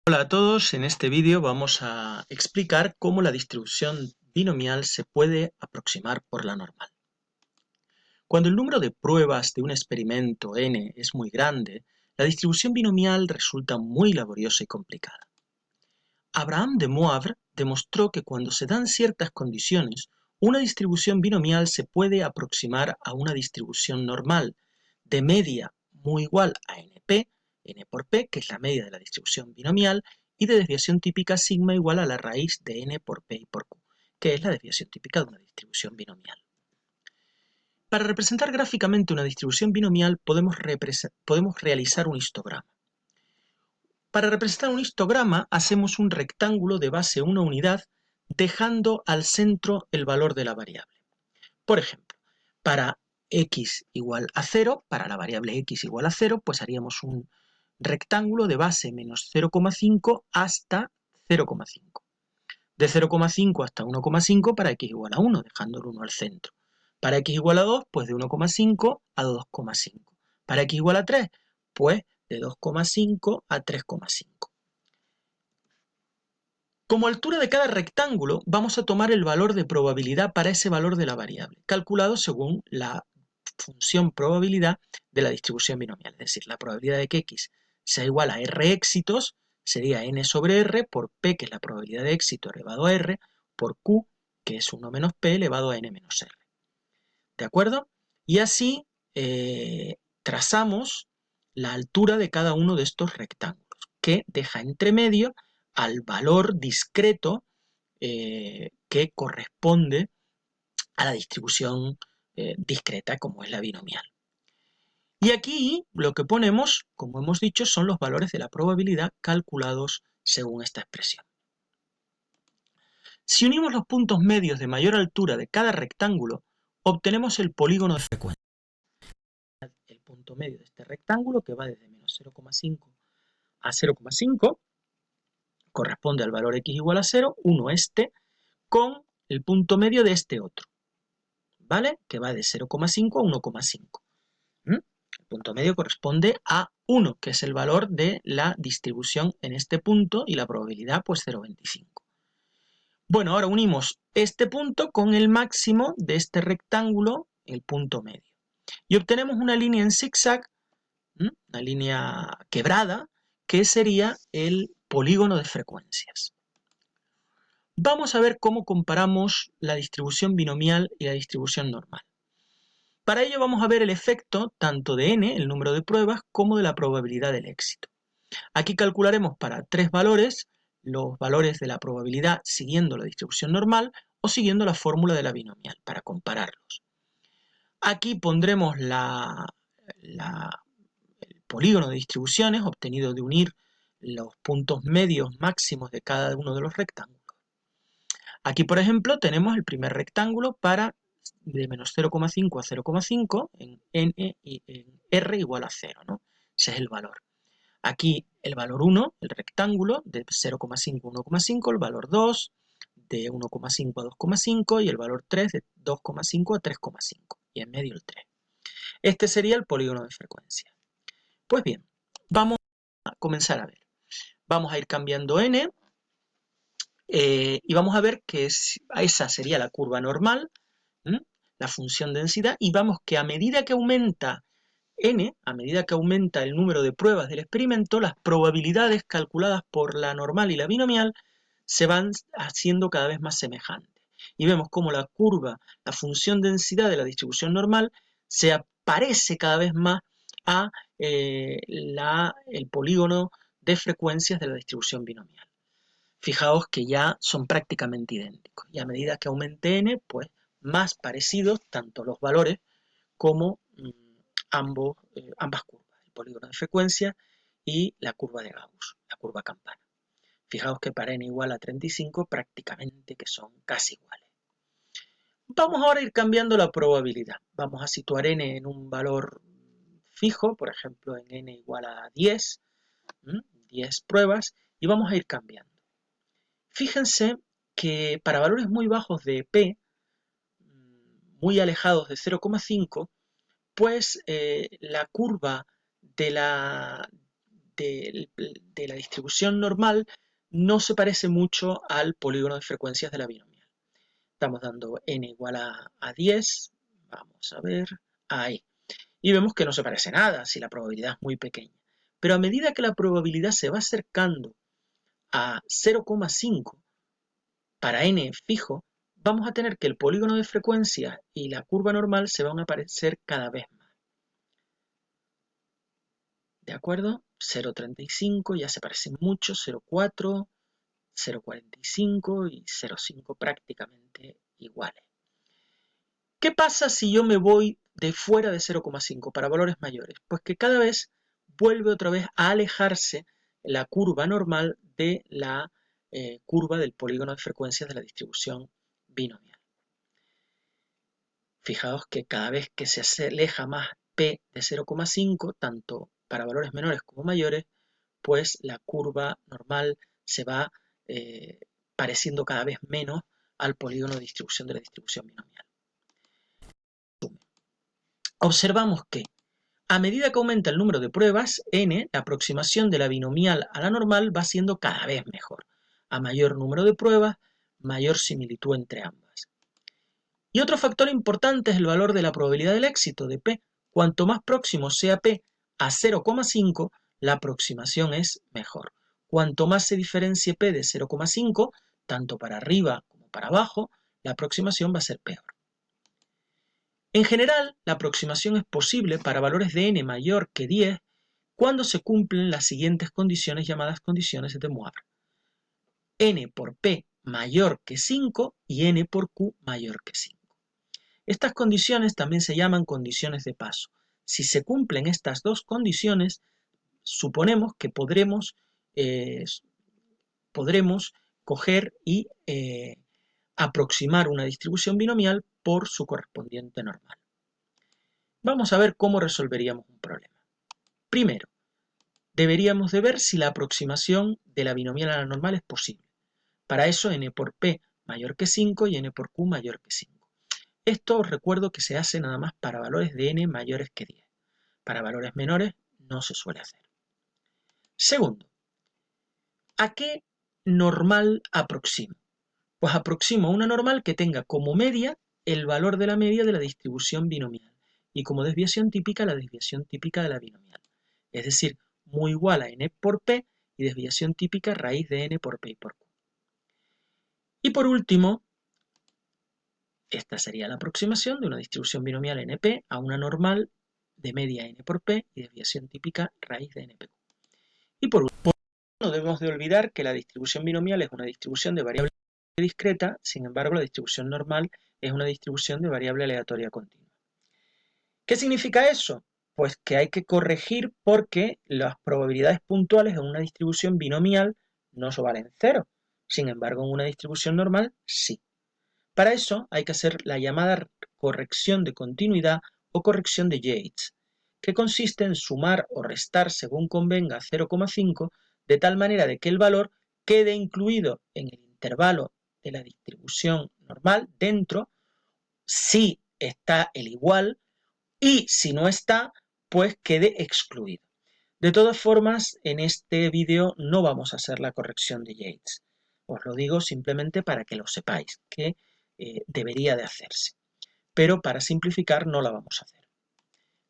Hola a todos, en este vídeo vamos a explicar cómo la distribución binomial se puede aproximar por la normal. Cuando el número de pruebas de un experimento n es muy grande, la distribución binomial resulta muy laboriosa y complicada. Abraham de Moivre demostró que cuando se dan ciertas condiciones, una distribución binomial se puede aproximar a una distribución normal de media muy igual a NP, n por p, que es la media de la distribución binomial, y de desviación típica sigma igual a la raíz de n por p y por q, que es la desviación típica de una distribución binomial. Para representar gráficamente una distribución binomial podemos realizar un histograma. Para representar un histograma hacemos un rectángulo de base 1 unidad dejando al centro el valor de la variable. Por ejemplo, para x igual a 0, para la variable x igual a 0, pues haríamos un rectángulo de base menos 0,5 hasta 0,5. De 0,5 hasta 1,5 para x igual a 1, dejando el 1 al centro. Para x igual a 2, pues de 1,5 a 2,5. Para x igual a 3, pues de 2,5 a 3,5. Como altura de cada rectángulo, vamos a tomar el valor de probabilidad para ese valor de la variable, calculado según la función probabilidad de la distribución binomial. Es decir, la probabilidad de que x sea igual a r éxitos sería n sobre r por p, que es la probabilidad de éxito elevado a r, por q, que es 1 menos p elevado a n menos r. ¿De acuerdo? Y así trazamos la altura de cada uno de estos rectángulos, que deja entre medio al valor discreto que corresponde a la distribución discreta como es la binomial. Y aquí lo que ponemos, como hemos dicho, son los valores de la probabilidad calculados según esta expresión. Si unimos los puntos medios de mayor altura de cada rectángulo, obtenemos el polígono de frecuencia. El punto medio de este rectángulo, que va desde menos 0,5 a 0,5, corresponde al valor x igual a 0, 1 este, con el punto medio de este otro, ¿vale? Que va de 0,5 a 1,5. El punto medio corresponde a 1, que es el valor de la distribución en este punto, y la probabilidad, pues 0,25. Bueno, ahora unimos este punto con el máximo de este rectángulo, el punto medio. Y obtenemos una línea en zigzag, una línea quebrada, que sería el polígono de frecuencias. Vamos a ver cómo comparamos la distribución binomial y la distribución normal. Para ello vamos a ver el efecto tanto de n, el número de pruebas, como de la probabilidad del éxito. Aquí calcularemos para 3 valores los valores de la probabilidad siguiendo la distribución normal o siguiendo la fórmula de la binomial para compararlos. Aquí pondremos el polígono de distribuciones obtenido de unir los puntos medios máximos de cada uno de los rectángulos. Aquí, por ejemplo, tenemos el primer rectángulo para de menos 0,5 a 0,5 en n y en r igual a 0, ¿no? Ese es el valor. Aquí el valor 1, el rectángulo, de 0,5 a 1,5, el valor 2, de 1,5 a 2,5 y el valor 3 de 2,5 a 3,5 y en medio el 3. Este sería el polígono de frecuencia. Pues bien, vamos a comenzar a ver. Vamos a ir cambiando n y vamos a ver que esa sería la curva normal, la función densidad, y vamos que a medida que aumenta n, a medida que aumenta el número de pruebas del experimento, las probabilidades calculadas por la normal y la binomial se van haciendo cada vez más semejantes. Y vemos cómo la curva, la función densidad de la distribución normal, se parece cada vez más a el polígono de frecuencias de la distribución binomial. Fijaos que ya son prácticamente idénticos. Y a medida que aumente n, pues más parecidos tanto los valores como ambas curvas, el polígono de frecuencia y la curva de Gauss, la curva campana. Fijaos que para n igual a 35 prácticamente que son casi iguales. Vamos ahora a ir cambiando la probabilidad. Vamos a situar n en un valor fijo, por ejemplo en n igual a 10, 10 pruebas, y vamos a ir cambiando. Fíjense que para valores muy bajos de p, muy alejados de 0,5, pues la curva de de la distribución normal no se parece mucho al polígono de frecuencias de la binomial. Estamos dando n igual a 10, vamos a ver, ahí. Y vemos que no se parece nada si la probabilidad es muy pequeña. Pero a medida que la probabilidad se va acercando a 0,5 para n fijo, vamos a tener que el polígono de frecuencias y la curva normal se van a parecer cada vez más. ¿De acuerdo? 0,35 ya se parecen mucho, 0,4, 0,45 y 0,5 prácticamente iguales. ¿Qué pasa si yo me voy de fuera de 0,5 para valores mayores? Pues que cada vez vuelve otra vez a alejarse la curva normal de la curva del polígono de frecuencias de la distribución binomial. Fijaos que cada vez que se aleja más p de 0,5, tanto para valores menores como mayores, pues la curva normal se va pareciendo cada vez menos al polígono de distribución de la distribución binomial. Observamos que a medida que aumenta el número de pruebas, n, la aproximación de la binomial a la normal va siendo cada vez mejor. A mayor número de pruebas, mayor similitud entre ambas. Y otro factor importante es el valor de la probabilidad del éxito de p. Cuanto más próximo sea p a 0,5, la aproximación es mejor. Cuanto más se diferencie p de 0,5, tanto para arriba como para abajo, la aproximación va a ser peor. En general, la aproximación es posible para valores de n mayor que 10 cuando se cumplen las siguientes condiciones llamadas condiciones de Moivre. N por P mayor que 5 y N por Q mayor que 5. Estas condiciones también se llaman condiciones de paso. Si se cumplen estas dos condiciones, suponemos que podremos coger y aproximar una distribución binomial por su correspondiente normal. Vamos a ver cómo resolveríamos un problema. Primero, deberíamos de ver si la aproximación de la binomial a la normal es posible. Para eso, n por p mayor que 5 y n por q mayor que 5. Esto os recuerdo que se hace nada más para valores de n mayores que 10. Para valores menores no se suele hacer. Segundo, ¿a qué normal aproximo? Pues aproximo a una normal que tenga como media el valor de la media de la distribución binomial y como desviación típica la desviación típica de la binomial. Es decir, mu igual a n por p y desviación típica raíz de n por p y por q. Y por último, esta sería la aproximación de una distribución binomial np a una normal de media n por p y desviación típica raíz de npq. Y por último, no debemos de olvidar que la distribución binomial es una distribución de variable discreta, sin embargo la distribución normal es una distribución de variable aleatoria continua. ¿Qué significa eso? Pues que hay que corregir porque las probabilidades puntuales en una distribución binomial no valen 0. Sin embargo, en una distribución normal, sí. Para eso hay que hacer la llamada corrección de continuidad o corrección de Yates, que consiste en sumar o restar según convenga 0,5 de tal manera de que el valor quede incluido en el intervalo de la distribución normal dentro, si está el igual, y si no está, pues quede excluido. De todas formas, en este vídeo no vamos a hacer la corrección de Yates. Os lo digo simplemente para que lo sepáis, que debería de hacerse. Pero para simplificar no la vamos a hacer.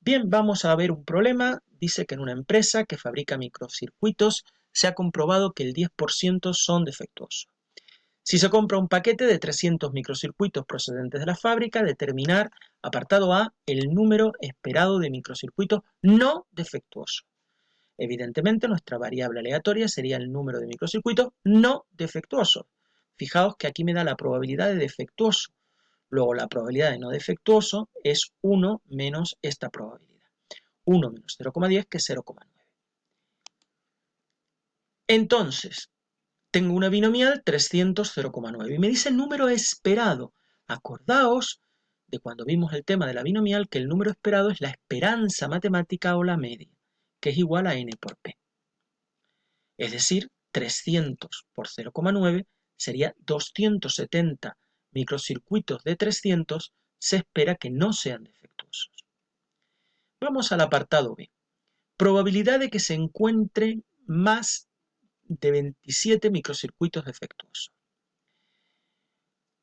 Bien, vamos a ver un problema. Dice que en una empresa que fabrica microcircuitos se ha comprobado que el 10% son defectuosos. Si se compra un paquete de 300 microcircuitos procedentes de la fábrica, determinar, apartado A, el número esperado de microcircuitos no defectuosos. Evidentemente, nuestra variable aleatoria sería el número de microcircuitos no defectuosos. Fijaos que aquí me da la probabilidad de defectuoso. Luego, la probabilidad de no defectuoso es 1 menos esta probabilidad. 1 menos 0,10, que es 0,9. Entonces, tengo una binomial 300, 0,9 y me dice el número esperado. Acordaos de cuando vimos el tema de la binomial que el número esperado es la esperanza matemática o la media, que es igual a n por p. Es decir, 300 por 0,9 sería 270 microcircuitos de 300 se espera que no sean defectuosos. Vamos al apartado B. Probabilidad de que se encuentren más de 27 microcircuitos defectuosos.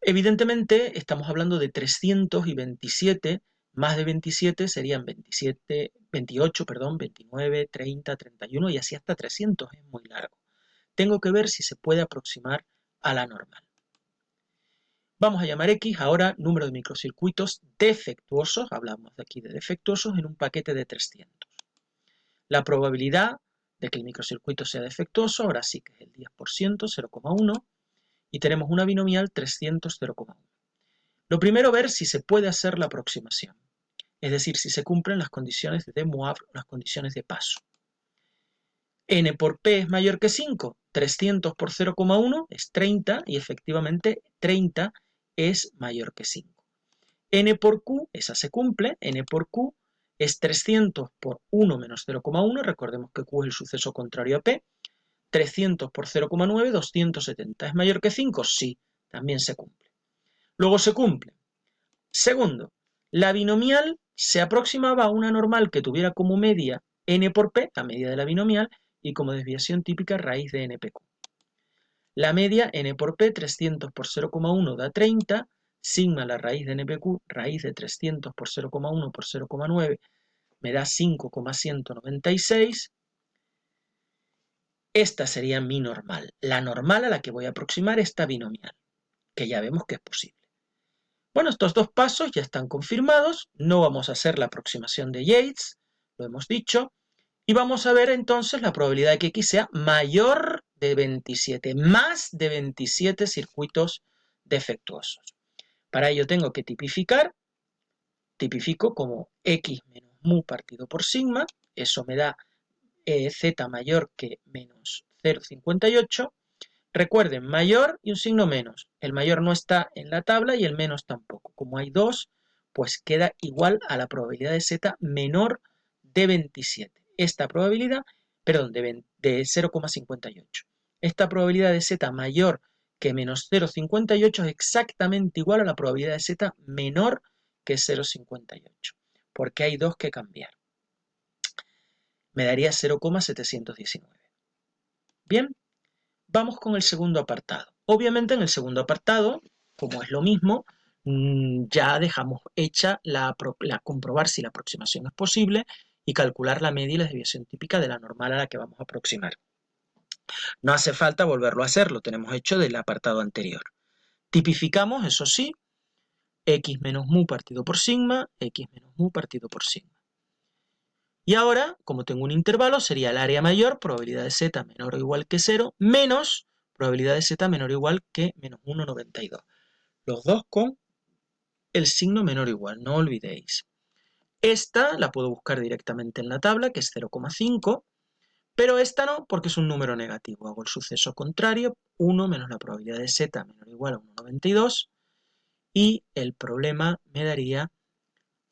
Evidentemente estamos hablando de 300 y 27, más de 27 serían 28, 29, 30, 31 y así hasta 300, es muy largo. Tengo que ver si se puede aproximar a la normal. Vamos a llamar X ahora número de microcircuitos defectuosos, hablamos de aquí de defectuosos, en un paquete de 300. La probabilidad de que el microcircuito sea defectuoso, ahora sí que es el 10%, 0,1, y tenemos una binomial 300, 0,1. Lo primero, ver si se puede hacer la aproximación, es decir, si se cumplen las condiciones de Moivre, las condiciones de paso. N por P es mayor que 5, 300 por 0,1 es 30 y efectivamente 30 es mayor que 5. N por Q, esa se cumple, N por Q es 300 por 1 menos 0,1, recordemos que Q es el suceso contrario a P, 300 por 0,9, 270. ¿Es mayor que 5? Sí, también se cumple. Luego se cumple. Segundo, la binomial se aproximaba a una normal que tuviera como media n por p, la media de la binomial, y como desviación típica raíz de npq. La media n por p, 300 por 0,1 da 30, sigma la raíz de npq, raíz de 300 por 0,1 por 0,9 me da 5,196. Esta sería mi normal, la normal a la que voy a aproximar esta binomial, que ya vemos que es posible. Bueno, estos dos pasos ya están confirmados, no vamos a hacer la aproximación de Yates, lo hemos dicho, y vamos a ver entonces la probabilidad de que X sea mayor de 27, más de 27 circuitos defectuosos. Para ello tengo que tipifico como X menos mu partido por sigma, eso me da Z mayor que menos 0,58. Recuerden, mayor y un signo menos. El mayor no está en la tabla y el menos tampoco. Como hay dos, pues queda igual a la probabilidad de Z menor de 27. Esta probabilidad, perdón, de 0,58. Esta probabilidad de Z mayor que menos 0,58 es exactamente igual a la probabilidad de Z menor que 0,58. Porque hay dos que cambiar. Me daría 0,719. Bien. Vamos con el segundo apartado. Obviamente en el segundo apartado, como es lo mismo, ya dejamos hecha la comprobar si la aproximación es posible y calcular la media y la desviación típica de la normal a la que vamos a aproximar. No hace falta volverlo a hacer, lo tenemos hecho del apartado anterior. Tipificamos, eso sí, X menos mu partido por sigma, X menos mu partido por sigma. Y ahora, como tengo un intervalo, sería el área mayor, probabilidad de Z menor o igual que 0, menos probabilidad de Z menor o igual que menos 1,92. Los dos con el signo menor o igual, no olvidéis. Esta la puedo buscar directamente en la tabla, que es 0,5, pero esta no, porque es un número negativo. Hago el suceso contrario, 1 menos la probabilidad de Z menor o igual a 1,92, y el problema me daría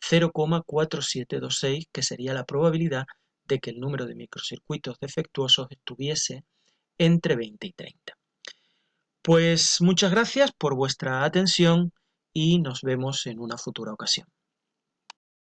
0,4726, que sería la probabilidad de que el número de microcircuitos defectuosos estuviese entre 20 y 30. Pues muchas gracias por vuestra atención y nos vemos en una futura ocasión.